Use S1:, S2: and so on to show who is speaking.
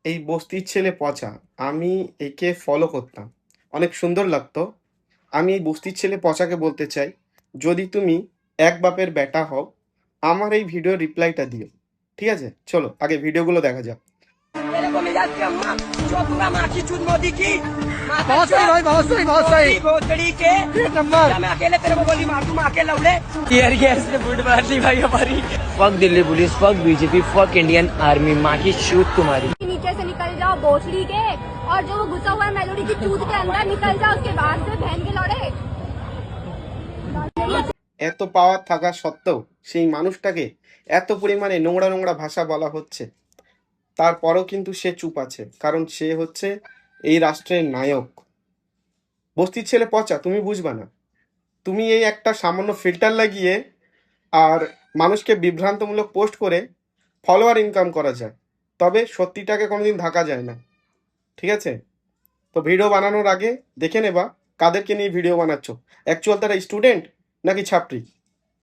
S1: এই বস্তির ছেলে পচা, আমি একে ফলো করতাম। অনেক সুন্দর লাগতো। আমি এই বস্তির ছেলে পচাকে বলতে চাই, যদি তুমি এক বাপের বেটা হও, আমার এই ভিডিওর রিপ্লাইটা দিও। ঠিক আছে? চলো আগে ভিডিওগুলো দেখা যাক।
S2: तेरे को मिला के अम्मा जो पूरा माँ की चूत मोदी की
S3: बहुत सही भाई, बहुत सही, बहुत सही।
S2: भोसड़ी के
S3: एक नंबर।
S2: क्या मैं अकेले तेरे को गोली मार दूं माँ के लवड़े
S4: टीयर गैस ने बुट मार दी भाई हमारी। Fuck Delhi police, fuck BJP, fuck Indian army, माँ की शूट तुम्हारी।
S5: नीचे से निकल जाओ भोसड़ी के, और जो वो घुसा हुआ है मेलोडी की चूत के अंदर निकल जाओ उसके बाहर से बहन के लौड़े।
S1: এত পাওয়ার থাকা সত্ত্বেও সেই মানুষটাকে এত পরিমাণে নোংরা নোংরা ভাষা বলা হচ্ছে, তারপরেও কিন্তু সে চুপ আছে, কারণ সে হচ্ছে এই রাষ্ট্রের নায়ক। বস্তির ছেলে পচা, তুমি বুঝবা না। তুমি এই একটা সামান্য ফিল্টার লাগিয়ে আর মানুষকে বিভ্রান্তমূলক পোস্ট করে ফলোয়ার ইনকাম করা যায়, তবে সত্যিটাকে কোনোদিন ঢাকা যায় না। ঠিক আছে? তো ভিডিও বানানোর আগে দেখে নেবা কাদেরকে নিয়ে ভিডিও বানাচ্ছ, অ্যাকচুয়াল তারা স্টুডেন্ট নাকি ছাত্রী।